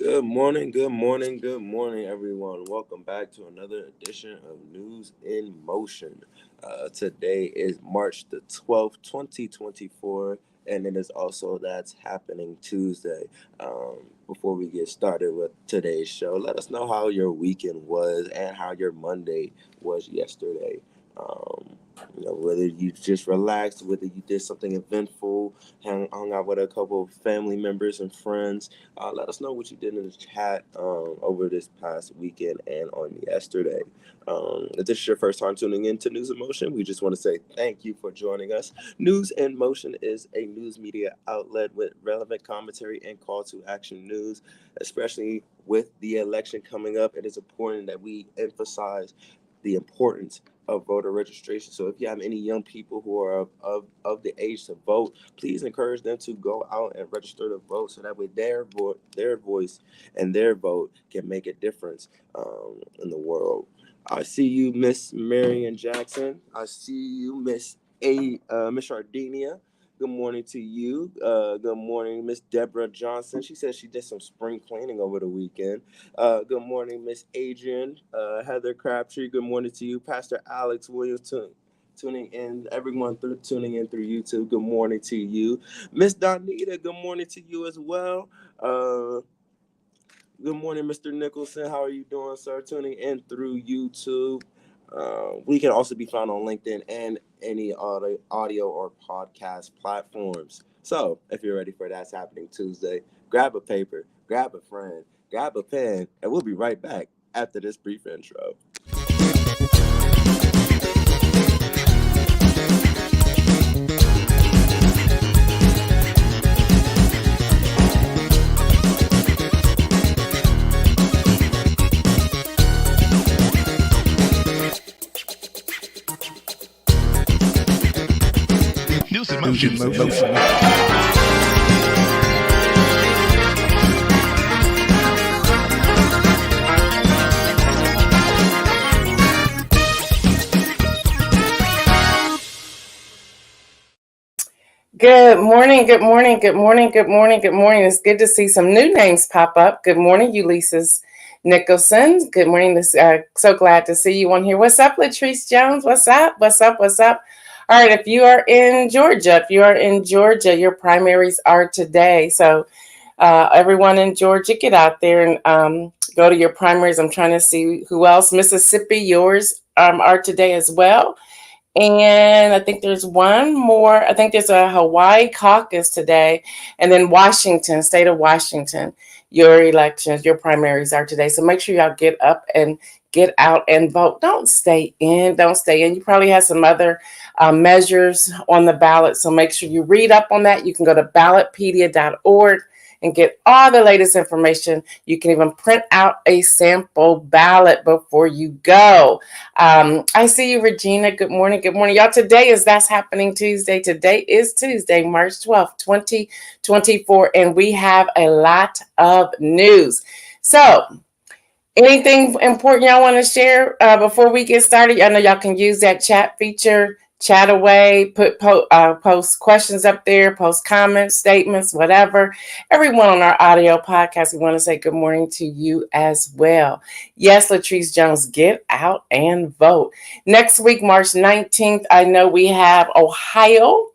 Good morning, everyone. Welcome back to another edition of News in Motion. Today is March the 12th, 2024, and it is also That's Happening Tuesday. Before we get started with today's show, let us know how your weekend was and how your Monday was yesterday. Um, whether you just relaxed, whether you did something eventful, hung out with a couple of family members and friends. Let us know what you did in the chat over this past weekend and on yesterday. If this is your first time tuning in to News in Motion, we just want to say thank you for joining us. News in Motion is a news media outlet with relevant commentary and call to action news, especially with the election coming up. It is important that we emphasize the importance of voter registration. So if you have any young people who are of the age to vote, please encourage them to go out and register to vote so that way their voice and their vote can make a difference in the world. I see you, Miss Marion Jackson. I see you, Miss Sardinia. Good morning to you. Good morning, Miss Deborah Johnson. She says she did some spring cleaning over the weekend. Good morning, Miss Adrian, Heather Crabtree. Good morning to you, Pastor Alex Williams. Tuning in, everyone tuning in through YouTube. Good morning to you, Miss Donita. Good morning to you as well. Good morning, Mr. Nicholson. How are you doing, sir? Tuning in through YouTube. We can also be found on LinkedIn and any audio or podcast platforms. So, if you're ready for That's Happening Tuesday, grab a paper, grab a friend, grab a pen, and we'll be right back after this brief intro. News in Motion. Good morning, good morning, good morning, good morning, good morning. It's good to see some new names pop up. Good morning, Ulysses Nicholson. Good morning. So glad to see you on here. What's up, Latrice Jones? What's up? What's up? What's up? All right, if you are in Georgia, your primaries are today. So everyone in Georgia, get out there and go to your primaries. I'm trying to see who else. Mississippi, yours are today as well. And I think there's one more. I think there's a Hawaii caucus today. And then Washington, state of Washington, your elections, your primaries are today. So make sure y'all get up and get out and vote. Don't stay in. You probably have some other measures on the ballot. So make sure you read up on that. You can go to ballotpedia.org and get all the latest information. You can even print out a sample ballot before you go. I see you, Regina. Good morning. Good morning, y'all. Today is That's Happening Tuesday. Today is Tuesday, March 12th, 2024, and we have a lot of news. So, anything important y'all want to share before we get started? I know y'all can use that chat feature. Chat away, post questions up there, post comments, statements, whatever. Everyone on our audio podcast, we want to say good morning to you as well. Yes, Latrice Jones, get out and vote. Next week, March 19th, I know we have Ohio.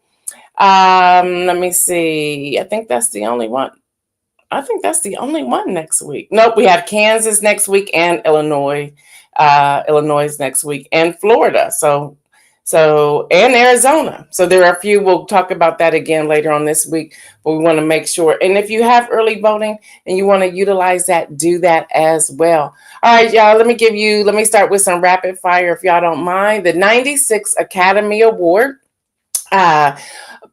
Let me see. I think that's the only one next week. Nope, we have Kansas next week and Illinois next week and Florida. So and Arizona. So there are a few. We'll talk about that again later on this week, but we want to make sure. And if you have early voting and you want to utilize that, do that as well. All right, y'all, let me start with some rapid fire if y'all don't mind. The 96 Academy Award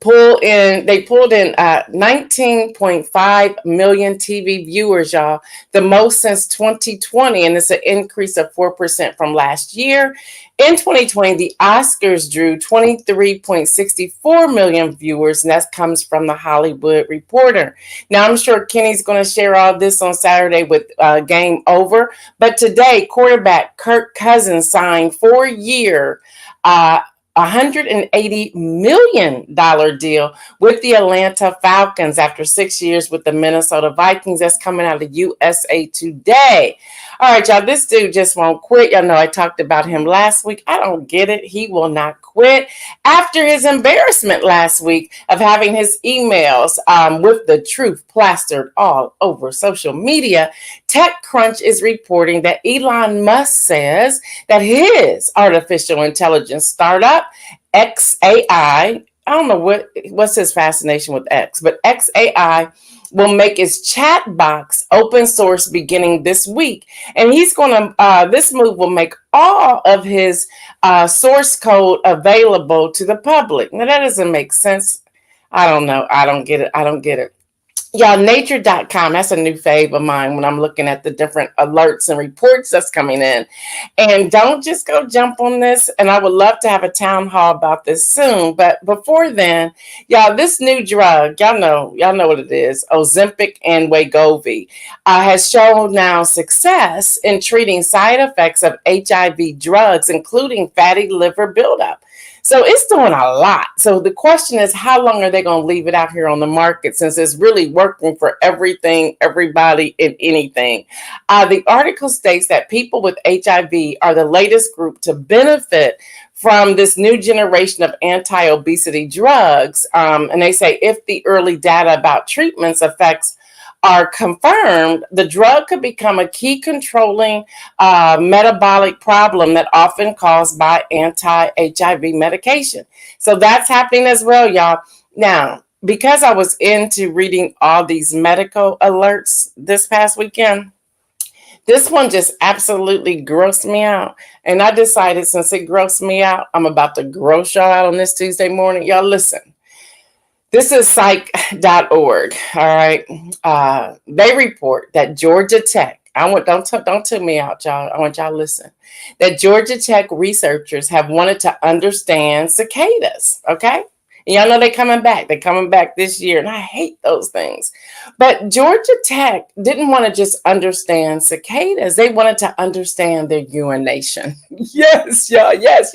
pulled in 19.5 million TV viewers, y'all, the most since 2020, and it's an increase of 4% from last year. In 2020, the Oscars drew 23.64 million viewers, and that comes from the Hollywood Reporter. Now, I'm sure Kenny's going to share all this on Saturday with Game Over, but today, quarterback Kirk Cousins signed 4-year $180 million deal with the Atlanta Falcons after 6 years with the Minnesota Vikings. That's coming out of USA Today. All right, y'all, this dude just won't quit. Y'all know I talked about him last week. I don't get it. He will not quit. After his embarrassment last week of having his emails with the truth plastered all over social media, TechCrunch is reporting that Elon Musk says that his artificial intelligence startup, XAI, I don't know what's his fascination with X, but XAI will make its chat box open source beginning this week. And he's going to, this move will make all of his source code available to the public. Now, that doesn't make sense. I don't know. I don't get it. Y'all, nature.com, that's a new fave of mine when I'm looking at the different alerts and reports that's coming in. And don't just go jump on this. And I would love to have a town hall about this soon. But before then, y'all, this new drug, y'all know what it is, Ozempic and Wegovy, has shown now success in treating side effects of HIV drugs, including fatty liver buildup. So it's doing a lot. So the question is, how long are they going to leave it out here on the market since it's really working for everything, everybody, and anything? The article states that people with HIV are the latest group to benefit from this new generation of anti-obesity drugs. And they say if the early data about treatments effects are confirmed, the drug could become a key controlling metabolic problem that often caused by anti-HIV medication. So that's happening as well, y'all. Now, because I was into reading all these medical alerts this past weekend, this one just absolutely grossed me out. And I decided since it grossed me out, I'm about to gross y'all out on this Tuesday morning. Y'all listen. This is psych.org. All right. They report that Georgia Tech, don't tune me out, y'all. I want y'all to listen. That Georgia Tech researchers have wanted to understand cicadas. Okay. And y'all know they're coming back. They're coming back this year. And I hate those things. But Georgia Tech didn't want to just understand cicadas. They wanted to understand their urination. Yes, y'all. Yes.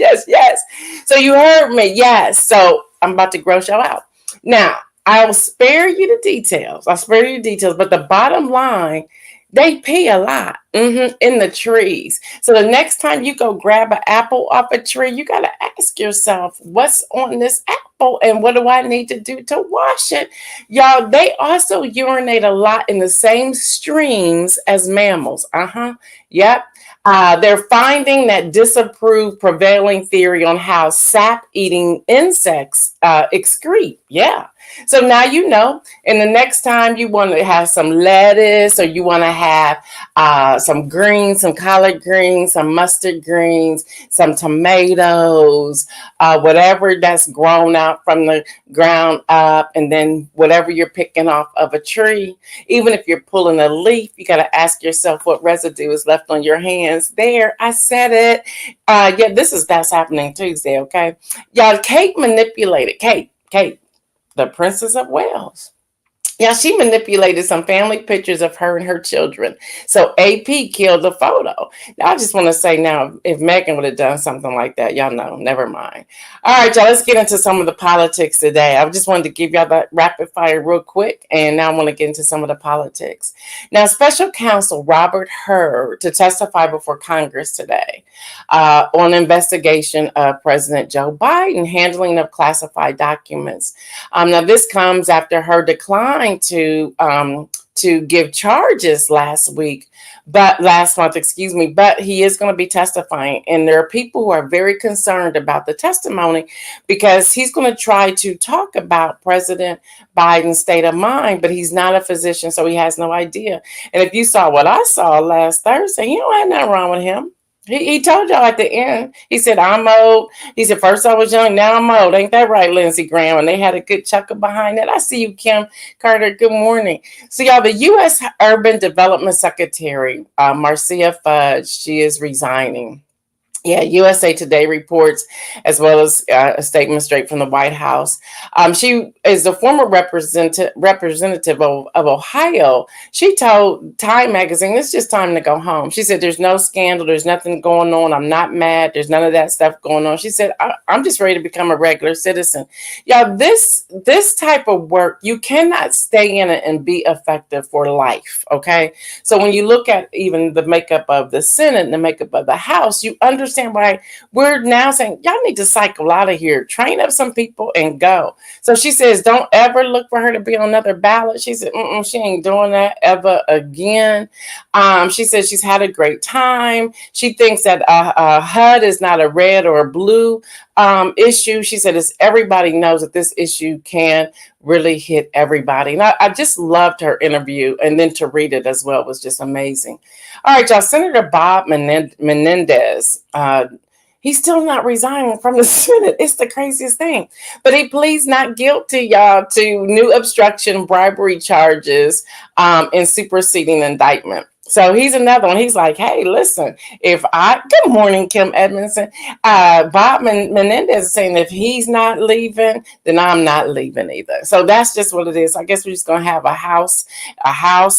So you heard me. Yes. So I'm about to gross y'all out. Now, I'll spare you the details. But the bottom line, they pee a lot in the trees. So the next time you go grab an apple off a tree, you got to ask yourself, what's on this apple and what do I need to do to wash it? Y'all, they also urinate a lot in the same streams as mammals. Yep. They're finding that disapproved prevailing theory on how sap-eating insects excrete. Yeah. So now you know, and the next time you want to have some lettuce or you want to have some greens, some collard greens, some mustard greens, some tomatoes, whatever that's grown out from the ground up, and then whatever you're picking off of a tree, even if you're pulling a leaf, you got to ask yourself what residue is left on your hands. There, I said it. Yeah, that's happening Tuesday, okay? Y'all, Kate, the Princess of Wales. Yeah, she manipulated some family pictures of her and her children. So AP killed the photo. Now, I just want to say now, if Megan would have done something like that, y'all know, never mind. All right, y'all, let's get into some of the politics today. I just wanted to give y'all that rapid fire real quick, and now I want to get into some of the politics. Now, Special Counsel Robert Hur to testify before Congress today on investigation of President Joe Biden handling of classified documents. Now, this comes after her decline to give charges last month, but he is going to be testifying. And there are people who are very concerned about the testimony because he's going to try to talk about President Biden's state of mind, but he's not a physician, so he has no idea. And if you saw what I saw last Thursday, you don't have nothing wrong with him. He told y'all at the end, he said, I'm old. He said, first I was young, now I'm old. Ain't that right, Lindsey Graham? And they had a good chuckle behind that. I see you, Kim Carter. Good morning. So y'all, the U.S. Urban Development Secretary, Marcia Fudge, she is resigning. Yeah, USA Today reports, as well as a statement straight from the White House. She is the former representative of Ohio. She told Time magazine, it's just time to go home. She said, there's no scandal. There's nothing going on. I'm not mad. There's none of that stuff going on. She said, I'm just ready to become a regular citizen. Y'all, this type of work, you cannot stay in it and be effective for life, okay? So when you look at even the makeup of the Senate and the makeup of the House, you understand why we're now saying y'all need to cycle out of here, train up some people and go. So she says, don't ever look for her to be on another ballot. She said, she ain't doing that ever again. She says she's had a great time. She thinks that HUD is not a red or a blue issue. She said, as everybody knows that this issue can really hit everybody. And I just loved her interview, and then to read it as well was just amazing. All right, y'all. Senator Bob Menendez, he's still not resigning from the Senate. It's the craziest thing. But he pleads not guilty, y'all, to new obstruction bribery charges in superseding indictment. So he's another one. He's like, hey, listen, good morning, Kim Edmondson. Bob Menendez is saying if he's not leaving, then I'm not leaving either. So that's just what it is. I guess we're just going to have a house,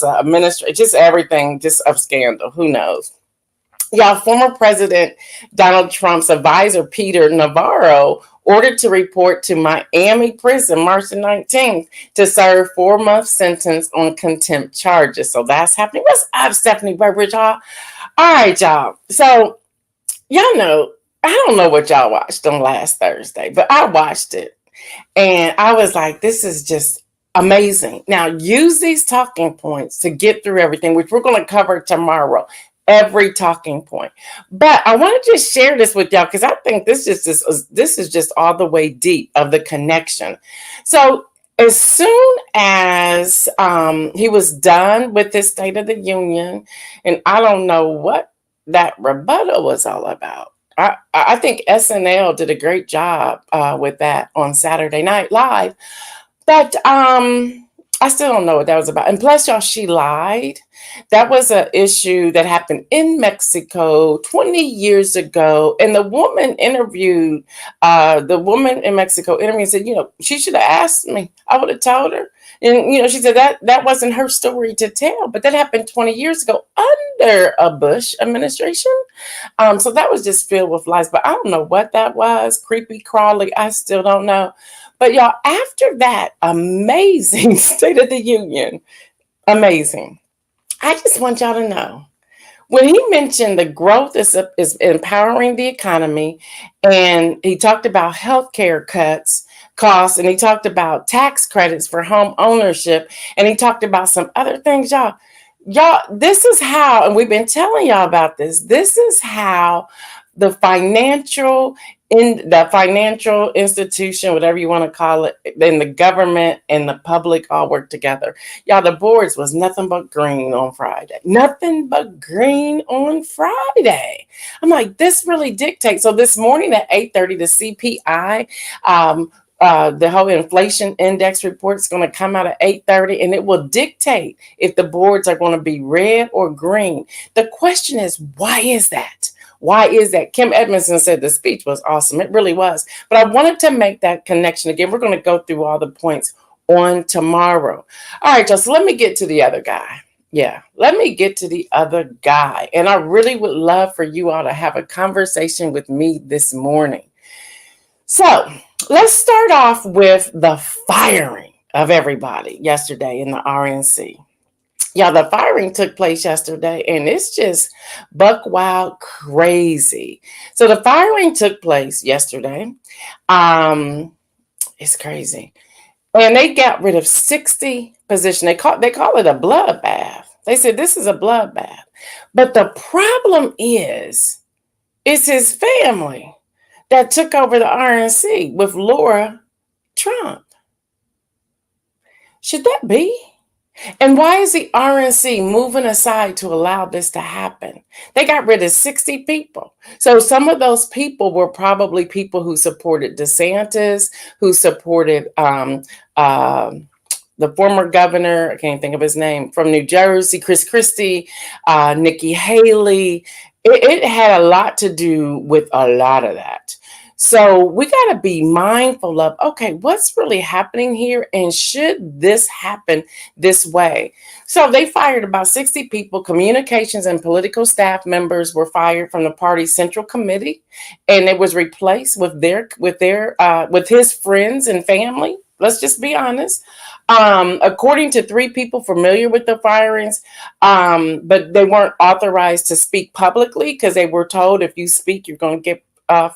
a ministry, just everything, just of scandal. Who knows? Y'all, former President Donald Trump's advisor, Peter Navarro, ordered to report to Miami prison March the 19th to serve 4-month sentence on contempt charges. So that's happening. What's up, Stephanie Burbridge, y'all? All right, y'all. So y'all know, I don't know what y'all watched on last Thursday, but I watched it. And I was like, this is just amazing. Now, use these talking points to get through everything, which we're going to cover tomorrow. Every talking point. But I want to just share this with y'all because I think this is just all the way deep of the connection. So as soon as he was done with his State of the Union, and I don't know what that rebuttal was all about. I think SNL did a great job with that on Saturday Night Live. But I still don't know what that was about. And plus, y'all, she lied. That was an issue that happened in Mexico 20 years ago. And the woman in Mexico interviewed and said, she should have asked me. I would have told her. And, she said that wasn't her story to tell. But that happened 20 years ago under a Bush administration. So that was just filled with lies. But I don't know what that was. Creepy crawly. I still don't know. But y'all, after that amazing State of the Union, amazing. I just want y'all to know, when he mentioned the growth is empowering the economy, and he talked about healthcare costs, and he talked about tax credits for home ownership, and he talked about some other things, y'all, this is how, and we've been telling y'all about this is how the financial institution, whatever you want to call it, then the government and the public all work together. Y'all, the boards was nothing but green on Friday. Nothing but green on Friday. I'm like, this really dictates. So this morning at 8:30, the CPI, the whole inflation index report is going to come out at 8:30, and it will dictate if the boards are going to be red or green. The question is, why is that? Why is that? Kim Edmondson said the speech was awesome. It really was. But I wanted to make that connection again. We're going to go through all the points on tomorrow. All right, y'all. So let me get to the other guy. Yeah, let me get to the other guy. And I really would love for you all to have a conversation with me this morning. So let's start off with the firing of everybody yesterday in the RNC. Yeah, the firing took place yesterday, and it's just buck wild crazy. So the firing took place yesterday. It's crazy. And they got rid of 60 positions. They call it a bloodbath. They said this is a bloodbath. But the problem is, it's his family that took over the RNC with Laura Trump. Should that be? And why is the RNC moving aside to allow this to happen? They got rid of 60 people. So some of those people were probably people who supported DeSantis, who supported the former governor, I can't think of his name, from New Jersey, Chris Christie, Nikki Haley. it had a lot to do with a lot of that. So we got to be mindful of, okay, what's really happening here? And should this happen this way? So they fired about 60 people. Communications and political staff members were fired from the party's central committee, and it was replaced with his friends and family. Let's just be honest. According to three people familiar with the firings, but they weren't authorized to speak publicly because they were told if you speak, you're going to get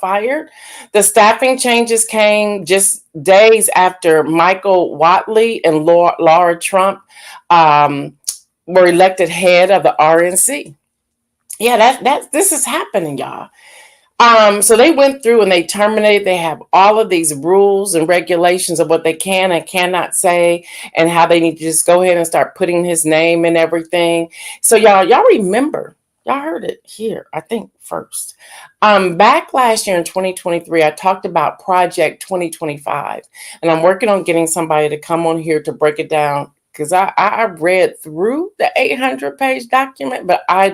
fired. The staffing changes came just days after Michael Watley and Laura Trump were elected head of the RNC. Yeah, this is happening, y'all. So they went through and they terminated. They have all of these rules and regulations of what they can and cannot say, and how they need to just go ahead and start putting his name and everything. So y'all remember, y'all heard it here, I think first. Back last year in 2023, I talked about Project 2025, and I'm working on getting somebody to come on here to break it down, because I read through the 800-page document, but I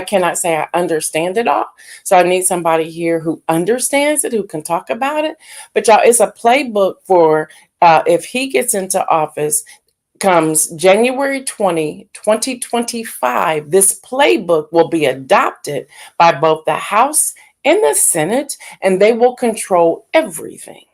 cannot say I understand it all. So I need somebody here who understands it, who can talk about it. But y'all, it's a playbook for if he gets into office, comes January 20, 2025, this playbook will be adopted by both the House and the Senate, and they will control everything.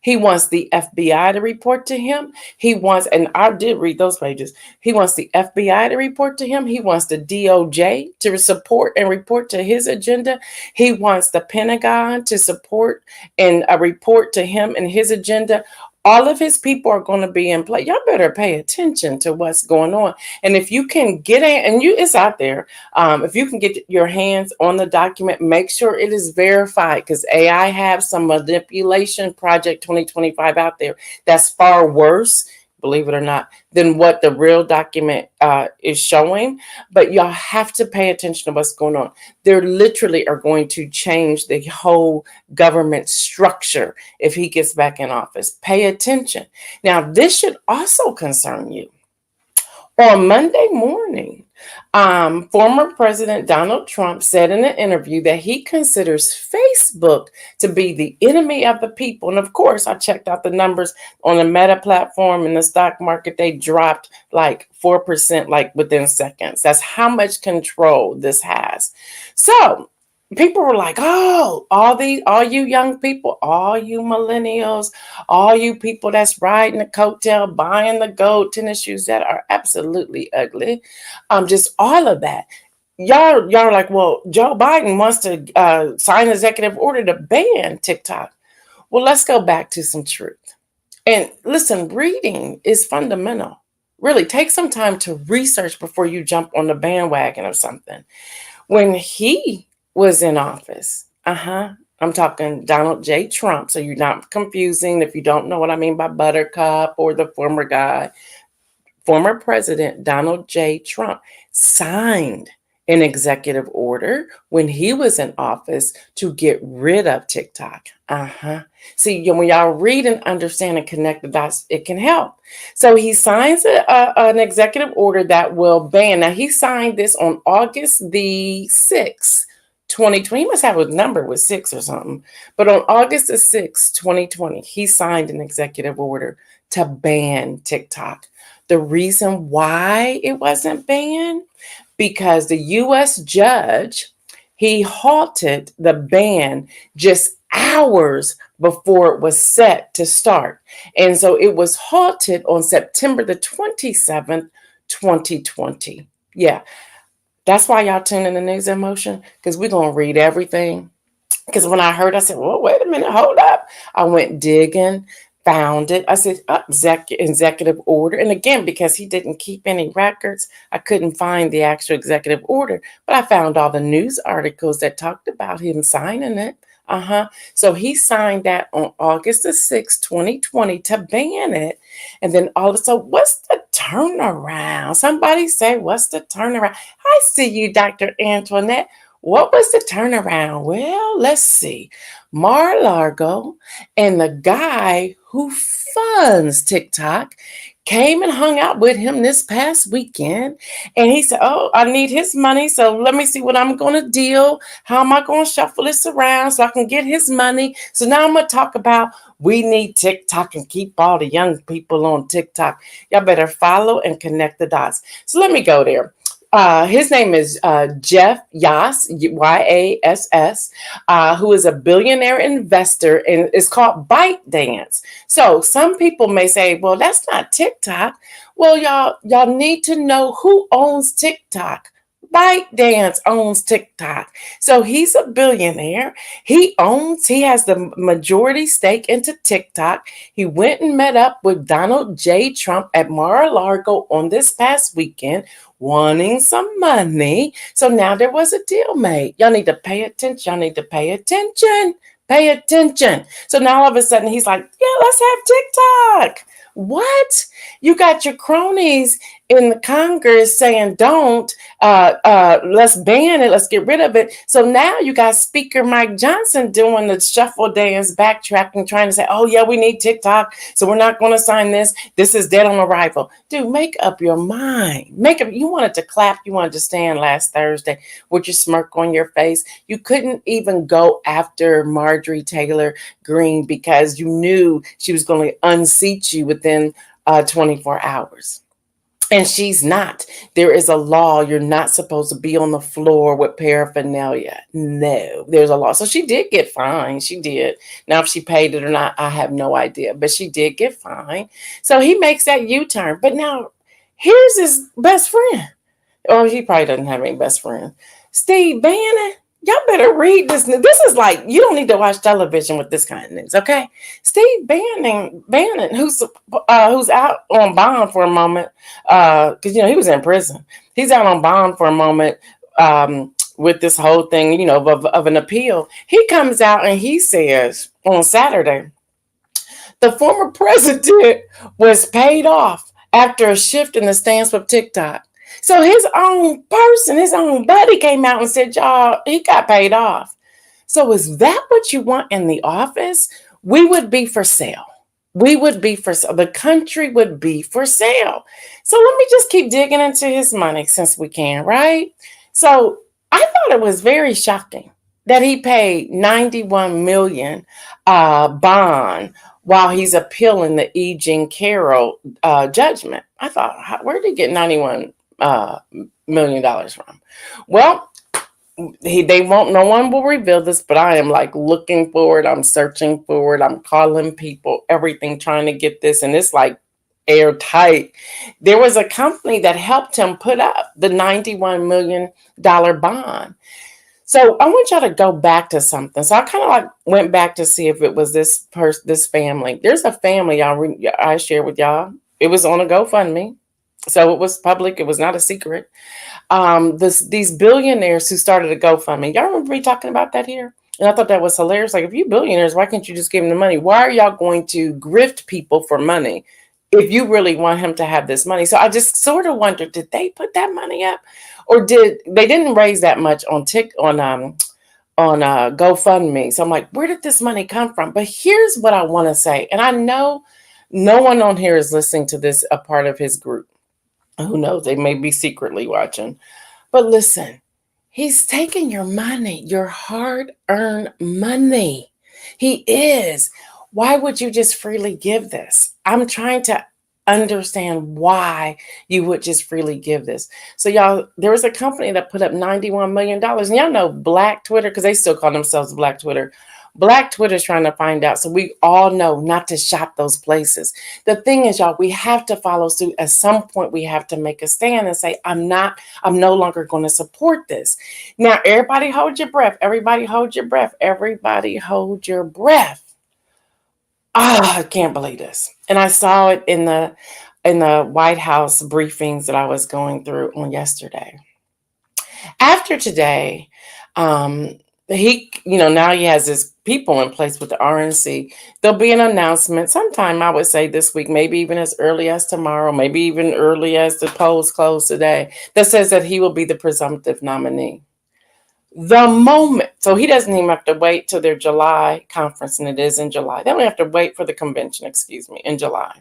He wants the FBI to report to him. He wants, and I did read those pages, he wants the FBI to report to him. He wants the DOJ to support and report to his agenda. He wants the Pentagon to support and report to him and his agenda. All of his people are going to be in play. Y'all better pay attention to what's going on. And if you can get it, and it's out there. If you can get your hands on the document, make sure it is verified, because AI have some manipulation Project 2025 out there that's far worse, believe it or not, than what the real document is showing. But y'all have to pay attention to what's going on. They literally are going to change the whole government structure if he gets back in office. Pay attention. Now, this should also concern you. On Monday morning, former President Donald Trump said in an interview that he considers Facebook to be the enemy of the people. And of course, I checked out the numbers on the Meta platform and the stock market. They dropped like 4%, like within seconds. That's how much control this has. So people were like, oh, all you young people, all you millennials, all you people that's riding the coattail, buying the gold tennis shoes that are absolutely ugly, just all of that. Y'all are like, well, Joe Biden wants to sign an executive order to ban TikTok. Well, let's go back to some truth. And listen, reading is fundamental. Really, take some time to research before you jump on the bandwagon of something. When he was in office, I'm talking Donald J. Trump, so you're not confusing if you don't know what I mean by Buttercup or the former guy. Former President Donald J. Trump signed an executive order when he was in office to get rid of TikTok. See, when y'all read and understand and connect the dots, it can help. So he signs an executive order that will ban. Now, he signed this on August the 6th, 2020. He must have a number with 6 or something. But on August the 6th, 2020, he signed an executive order to ban TikTok. The reason why it wasn't banned, because the U.S. judge, he halted the ban just hours before it was set to start. And so it was halted on September the 27th, 2020. Yeah, that's why y'all tune in to News in Motion, because we're going to read everything. Because when I heard, I said, well, wait a minute, hold up. I went digging, found it. I said, executive order. And again, because he didn't keep any records, I couldn't find the actual executive order. But I found all the news articles that talked about him signing it. So he signed that on August the 6th, 2020 to ban it. And then so what's the turnaround? Somebody say, what's the turnaround? I see you, Dr. Antoinette. What was the turnaround? Well, let's see. Mar-a-Lago and the guy who funds TikTok came and hung out with him this past weekend. And he said, oh, I need his money. So let me see what I'm going to deal. How am I going to shuffle this around so I can get his money? So now I'm going to talk about we need TikTok and keep all the young people on TikTok. Y'all better follow and connect the dots. So let me go there. His name is Jeff Yass, Yass, who is a billionaire investor, and it's called ByteDance. So some people may say, well, that's not TikTok. Well, y'all need to know who owns TikTok. ByteDance owns TikTok. So he's a billionaire. He has the majority stake into TikTok. He went and met up with Donald J. Trump at Mar-a-Lago on this past weekend, wanting some money. So now there was a deal made. Y'all need to pay attention. Y'all need to pay attention. Pay attention. So now all of a sudden he's like, yeah, let's have TikTok. What? You got your cronies in the Congress saying don't, let's ban it, let's get rid of it. So now you got Speaker Mike Johnson doing the shuffle dance, backtracking, trying to say, oh yeah, we need TikTok, so we're not going to sign this. This is dead on arrival. Dude, make up your mind. You wanted to clap, you wanted to stand last Thursday with your smirk on your face. You couldn't even go after Marjorie Taylor Greene because you knew she was going to unseat you within 24 hours. And she's not. There is a law. You're not supposed to be on the floor with paraphernalia. No, there's a law. So she did get fined. She did. Now, if she paid it or not, I have no idea. But she did get fined. So he makes that U-turn. But now, here's his best friend. Or he probably doesn't have any best friend. Steve Bannon. Y'all better read this. This is like, you don't need to watch television with this kind of news, okay? Steve Bannon, who's out on bond for a moment, because he was in prison. He's out on bond for a moment with this whole thing, of an appeal. He comes out and he says on Saturday, the former president was paid off after a shift in the stance with TikTok. So his own person, his own buddy came out and said, y'all, he got paid off. So is that what you want in the office? We would be for sale. We would be for sale. The country would be for sale. So let me just keep digging into his money since we can, right? So I thought it was very shocking that he paid $91 million bond while he's appealing the E. Jean Carroll judgment. I thought, where did he get $91 million from? Well, no one will reveal this, but I am like looking for it. I'm searching for it. I'm calling people, everything, trying to get this. And it's like airtight. There was a company that helped him put up the $91 million bond. So I want y'all to go back to something. So I kind of like went back to see if it was this family. There's a family I shared with y'all. It was on a GoFundMe. So it was public. It was not a secret. These billionaires who started a GoFundMe. Y'all remember me talking about that here? And I thought that was hilarious. Like, if you billionaires, why can't you just give them the money? Why are y'all going to grift people for money if you really want him to have this money? So I just sort of wondered, did they put that money up? Or they didn't raise that much on GoFundMe? So I'm like, where did this money come from? But here's what I want to say. And I know no one on here is listening to this, a part of his group. Who knows? They may be secretly watching. But listen, he's taking your money, your hard-earned money. He is. Why would you just freely give this? I'm trying to understand why you would just freely give this. So y'all, there was a company that put up $91 million. And y'all know Black Twitter, because they still call themselves Black Twitter. Black Twitter is trying to find out. So we all know not to shop those places. The thing is, y'all, we have to follow suit. At some point, we have to make a stand and say, I'm no longer going to support this. Now, everybody hold your breath. Everybody hold your breath. Everybody hold your breath. I can't believe this. And I saw it in the White House briefings that I was going through on yesterday. After today, he, now he has his people in place with the RNC. There'll be an announcement sometime, I would say this week, maybe even as early as tomorrow, maybe even early as the polls close today, that says that he will be the presumptive nominee. The moment, so he doesn't even have to wait till their July conference, and it is in July. They don't have to wait for the convention, in July.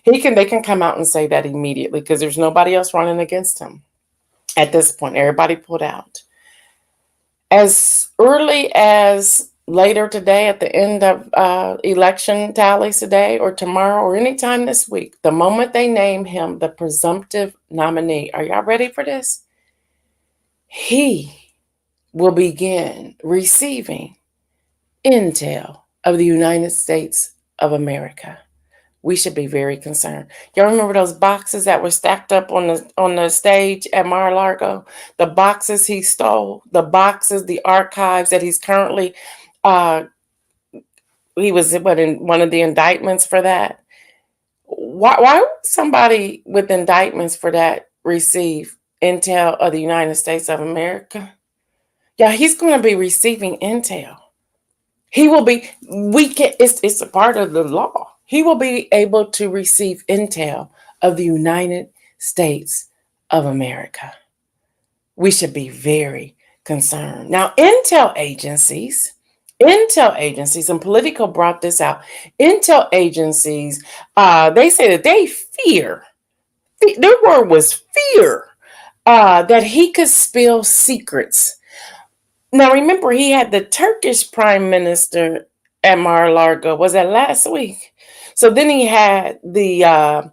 They can come out and say that immediately because there's nobody else running against him at this point. Everybody pulled out. As early as later today, at the end of election tallies today or tomorrow or anytime this week, the moment they name him the presumptive nominee, are y'all ready for this? He will begin receiving intel of the United States of America. We should be very concerned. Y'all remember those boxes that were stacked up on the stage at Mar-a-Lago? The boxes he stole, the boxes, the archives that he's currently, he was in one of the indictments for that. Why would somebody with indictments for that receive intel of the United States of America? Yeah, he's going to be receiving intel. He will be, it's a part of the law. He will be able to receive intel of the United States of America. We should be very concerned. Now, intel agencies, and Politico brought this out. Intel agencies, they say that they fear, their word was fear, that he could spill secrets. Now, remember, he had the Turkish prime minister at Mar-a-Lago. Was that last week? So then he had the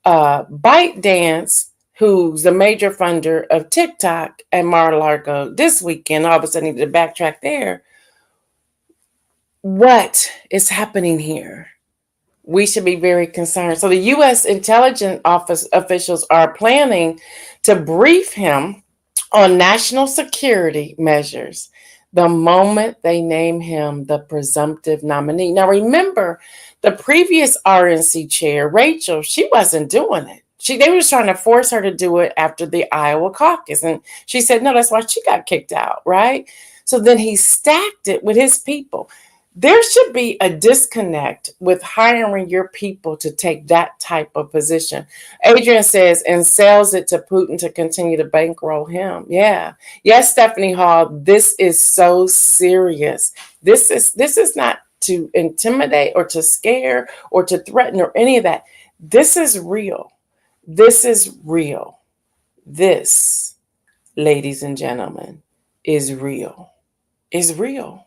ByteDance, who's the major funder of TikTok at Mar-a-Lago this weekend. All of a sudden, he needed to backtrack there. What is happening here? We should be very concerned. So the U.S. intelligence office officials are planning to brief him on national security measures the moment they name him the presumptive nominee. Now, remember, the previous RNC chair, Rachel, she wasn't doing it. They was trying to force her to do it after the Iowa caucus. And she said, no, that's why she got kicked out, right? So then he stacked it with his people. There should be a disconnect with hiring your people to take that type of position. Adrian says, and sells it to Putin to continue to bankroll him. Yeah. Yes, Stephanie Hall, this is so serious. This is not to intimidate or to scare or to threaten or any of that. This is real. This is real. This, ladies and gentlemen, is real. Is real.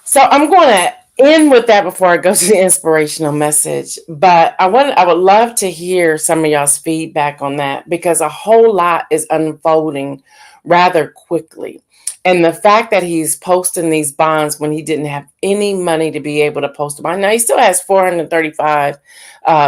So I'm going to end with that before I go to the inspirational message. But I would love to hear some of y'all's feedback on that because a whole lot is unfolding rather quickly. And the fact that he's posting these bonds when he didn't have any money to be able to post a bond. Now, he still has $435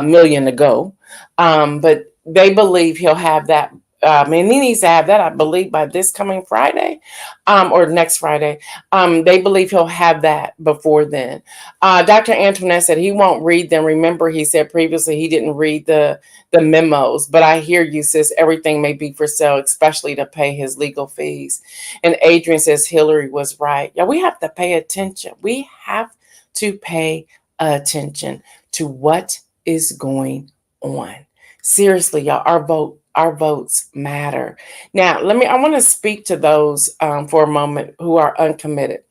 million to go. But they believe he'll have that. And he needs to have that, I believe, by this coming Friday or next Friday. They believe he'll have that before then. Dr. Antoinette said he won't read them. Remember, he said previously he didn't read the memos. But I hear you, sis. Everything may be for sale, especially to pay his legal fees. And Adrian says Hillary was right. Yeah, we have to pay attention. We have to pay attention to what is going on. Seriously, y'all, our votes matter. Now, I want to speak to those for a moment who are uncommitted.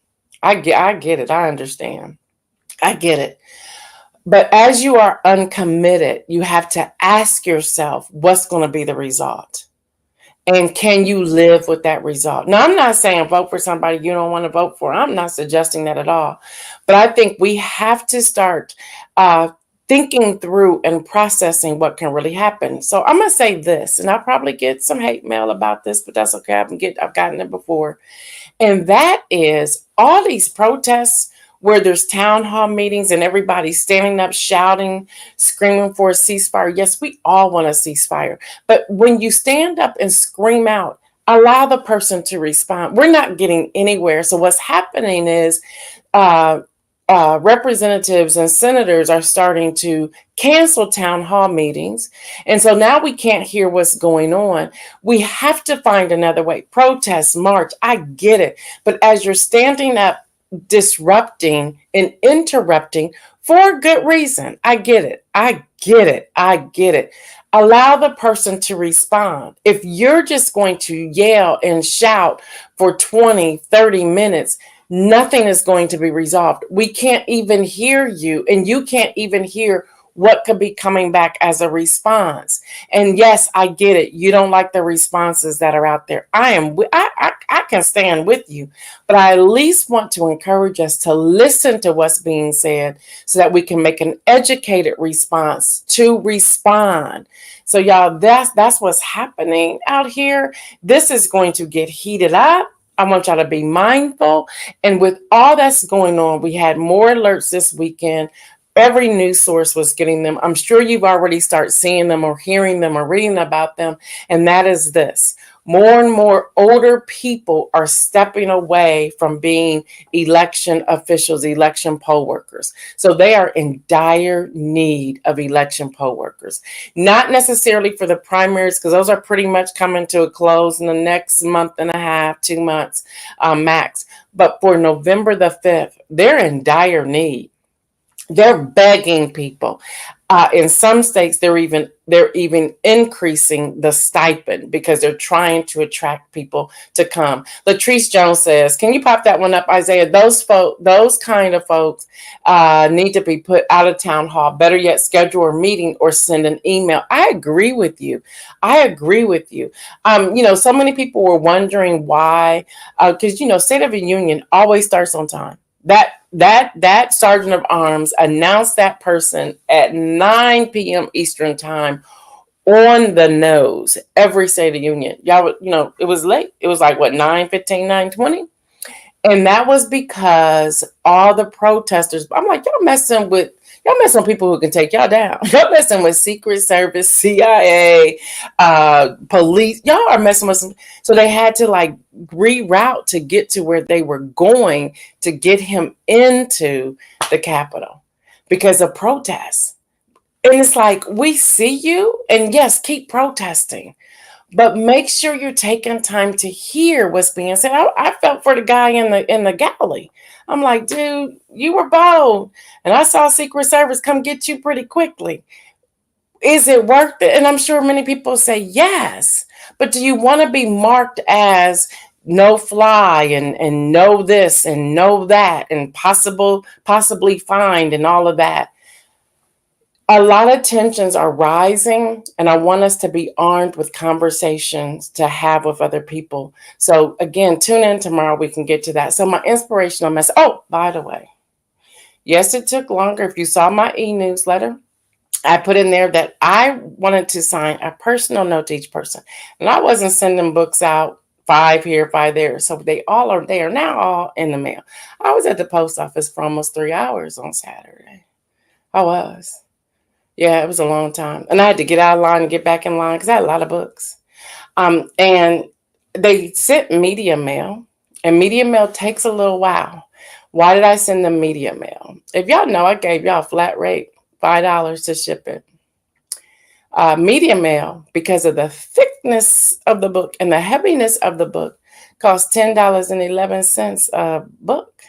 I get it. I understand. I get it. But as you are uncommitted, you have to ask yourself, what's going to be the result? And can you live with that result? Now, I'm not saying vote for somebody you don't want to vote for. I'm not suggesting that at all. But I think we have to start thinking through and processing what can really happen. So I'm going to say this, and I'll probably get some hate mail about this, but that's okay. I've gotten it before. And that is all these protests where there's town hall meetings and everybody's standing up, shouting, screaming for a ceasefire. Yes, we all want a ceasefire. But when you stand up and scream out, allow the person to respond. We're not getting anywhere. So what's happening is representatives and senators are starting to cancel town hall meetings. And so now we can't hear what's going on. We have to find another way. Protest, march, I get it. But as you're standing up, disrupting and interrupting for a good reason, I get it. I get it. I get it. Allow the person to respond. If you're just going to yell and shout for 20, 30 minutes, nothing is going to be resolved. We can't even hear you, and you can't even hear what could be coming back as a response. And yes, I get it. You don't like the responses that are out there. I can stand with you, but I at least want to encourage us to listen to what's being said so that we can make an educated response to respond. So y'all, that's what's happening out here. This is going to get heated up. I want y'all to be mindful. And with all that's going on, we had more alerts this weekend. Every news source was getting them. I'm sure you've already started seeing them or hearing them or reading about them. And that is this. More and more older people are stepping away from being election officials, election poll workers. So they are in dire need of election poll workers. Not necessarily for the primaries, because those are pretty much coming to a close in the next month and a half, 2 months max. But for November the 5th, they're in dire need. They're begging people. In some states, they're even increasing the stipend because they're trying to attract people to come. Latrice Jones says, "Can you pop that one up, Isaiah? Those kind of folks need to be put out of town hall. Better yet, schedule a meeting or send an email." I agree with you. So many people were wondering why, because State of the Union always starts on time. That sergeant of arms announced that person at 9 p.m. Eastern time on the nose every State of the Union. Y'all, it was late. It was like, what, 9:15, 9:20? And that was because all the protesters, I'm like, y'all messing with people who can take y'all down. Y'all messing with Secret Service, CIA, police. Y'all are messing with some. So they had to reroute to get to where they were going to get him into the Capitol because of protests. And it's like, we see you, and yes, keep protesting. But make sure you're taking time to hear what's being said. I felt for the guy in the galley. I'm like, dude, you were bold. And I saw Secret Service come get you pretty quickly. Is it worth it? And I'm sure many people say yes. But do you want to be marked as no fly and no this and no that and possibly fined and all of that? A lot of tensions are rising, and I want us to be armed with conversations to have with other people. So again, tune in tomorrow. We can get to that. So my inspirational message. Oh, by the way, yes, it took longer. If you saw my e-newsletter, I put in there that I wanted to sign a personal note to each person. And I wasn't sending books out 5 here, 5 there. So they are now all in the mail. I was at the post office for almost 3 hours on Saturday. I was. Yeah, it was a long time. And I had to get out of line and get back in line because I had a lot of books. And they sent media mail, and media mail takes a little while. Why did I send them media mail? If y'all know, I gave y'all a flat rate, $5 to ship it. Media mail, because of the thickness of the book and the heaviness of the book, cost $10.11 a book.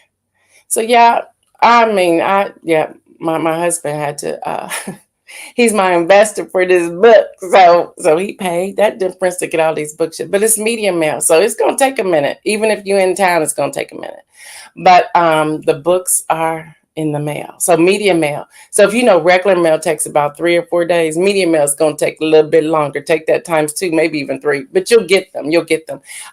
So yeah, my husband had to he's my investor for this book. So he paid that difference to get all these books. But it's media mail. So it's going to take a minute. Even if you're in town, it's going to take a minute. But the books are in the mail. So media mail. So if regular mail takes about 3 or 4 days, media mail is going to take a little bit longer. Take that times 2, maybe even 3. But you'll get them.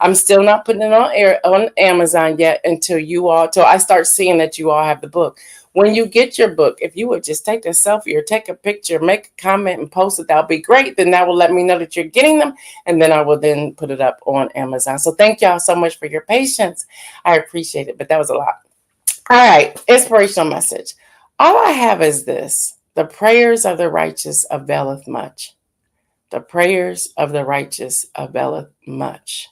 I'm still not putting it on Amazon yet until I start seeing that you all have the book. When you get your book, if you would just take a selfie or take a picture, make a comment and post it, that'll be great. Then that will let me know that you're getting them. And then I will then put it up on Amazon. So thank y'all so much for your patience. I appreciate it, but that was a lot. All right, inspirational message. All I have is this: the prayers of the righteous availeth much. The prayers of the righteous availeth much.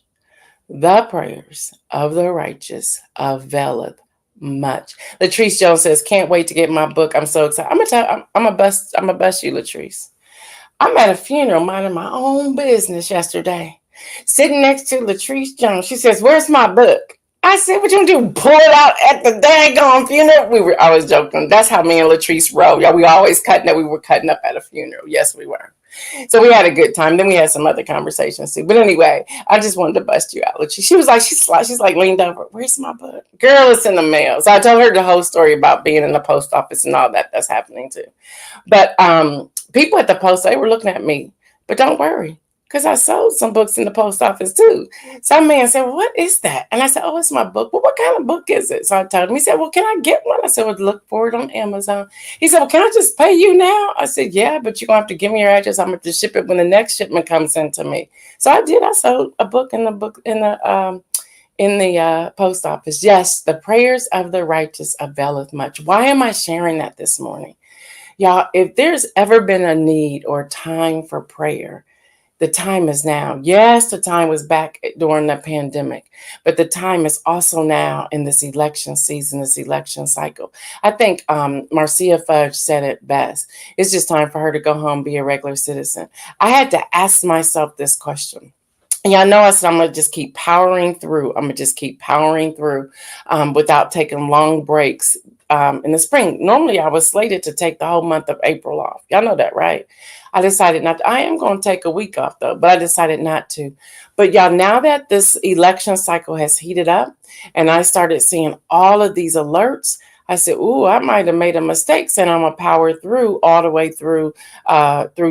The prayers of the righteous availeth much. Latrice Jones says, "Can't wait to get my book. I'm so excited." I'm a bust you, Latrice. I'm at a funeral minding my own business yesterday, sitting next to Latrice Jones. She says, "Where's my book?" I said, "What you do? Pull it out at the daggone funeral?" I was joking. That's how me and Latrice roll. Yeah, we always cutting up. We were cutting up at a funeral. Yes, we were. So we had a good time. Then we had some other conversations too. But anyway, I just wanted to bust you out. She was like, she's like leaned over. Where's my book? Girl, it's in the mail. So I told her the whole story about being in the post office and all that's happening too. But people at the post, they were looking at me. But don't worry, because I sold some books in the post office too. Some man said, well, what is that? And I said, oh, it's my book. Well, what kind of book is it? So I told him. He said, well, can I get one? I said, well, look for it on Amazon. He said, well, can I just pay you now? I said, yeah, but you're going to have to give me your address. I'm going to ship it when the next shipment comes in to me. So I did. I sold a book in the post office. Yes, the prayers of the righteous availeth much. Why am I sharing that this morning? Y'all, if there's ever been a need or time for prayer, the time is now. Yes, the time was back during the pandemic, but the time is also now in this election season, this election cycle. I think Marcia Fudge said it best. It's just time for her to go home, be a regular citizen. I had to ask myself this question. And y'all know I said I'm going to just keep powering through. I'm going to just keep powering through without taking long breaks in the spring. Normally, I was slated to take the whole month of April off. Y'all know that, right? I decided not to. I am going to take a week off, though, but I decided not to. But y'all, now that this election cycle has heated up and I started seeing all of these alerts, I said, ooh, I might have made a mistake saying I'm going to power through all the way through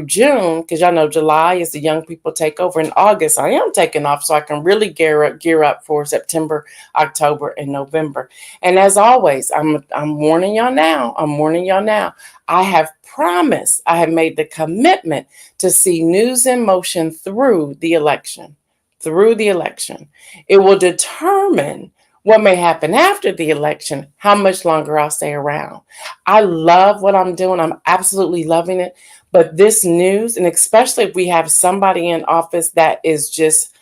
June, because y'all know July is the young people take over. In August, I am taking off so I can really gear up for September, October, and November. And as always, I'm warning y'all now. I'm warning y'all now. I have promised, I have made the commitment to see News in Motion through the election. Through the election. It will determine what may happen after the election, how much longer I'll stay around. I love what I'm doing. I'm absolutely loving it. But this news, and especially if we have somebody in office that is just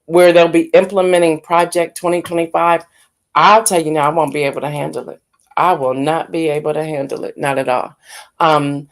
where they'll be implementing Project 2025, I'll tell you now, I won't be able to handle it. I will not be able to handle it. Not at all. And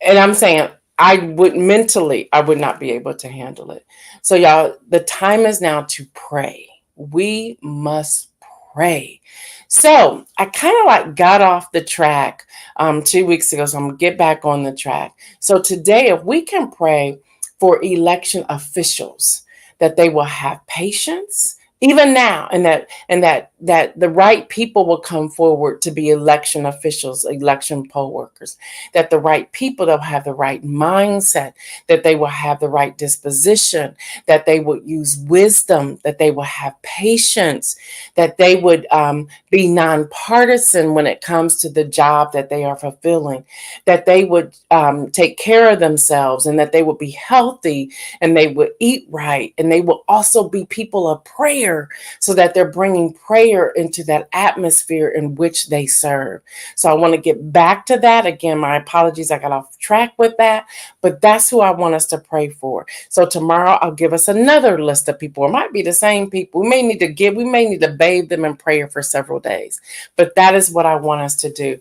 I'm saying I would not be able to handle it. So y'all, the time is now to pray. We must pray. So I kind of like got off the track 2 weeks ago. So I'm going to get back on the track. So today, if we can pray for election officials, that they will have patience, even now, and that the right people will come forward to be election officials, election poll workers, that the right people, they'll have the right mindset, that they will have the right disposition, that they would use wisdom, that they will have patience, that they would be nonpartisan when it comes to the job that they are fulfilling, that they would take care of themselves, and that they would be healthy, and they would eat right, and they will also be people of prayer, so that they're bringing prayer into that atmosphere in which they serve. So I want to get back to that. Again, my apologies, I got off track with that, but that's who I want us to pray for. So tomorrow I'll give us another list of people. It might be the same people. We may need to bathe them in prayer for several days, but that is what I want us to do.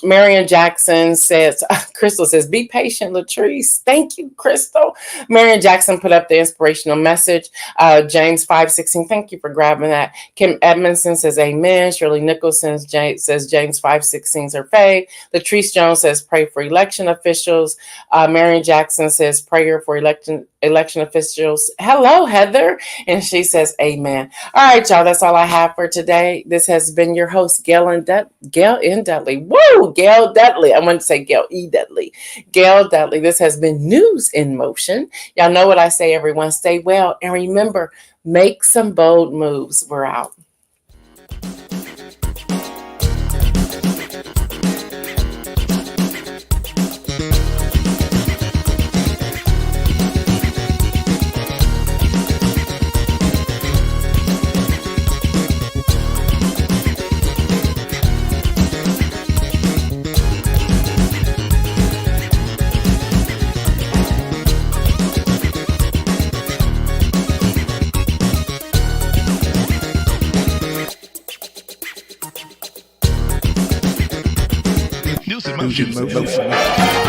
Marion Jackson says, Crystal says, be patient, Latrice. Thank you, Crystal. Marion Jackson put up the inspirational message. James 5:16. Thank you for grabbing that. Kim Edmondson says, amen. Shirley Nicholson says James 5:16 is her faith. Latrice Jones says, pray for election officials. Marion Jackson says, prayer for election officials. Hello, Heather. And she says, amen. All right, y'all. That's all I have for today. This has been your host, Gail N. Dudley. Woo! Gail Dudley. I want to say Gail E. Dudley. Gail Dudley. This has been News in Motion. Y'all know what I say, everyone. Stay well. And remember, make some bold moves. We're out. News in Motion.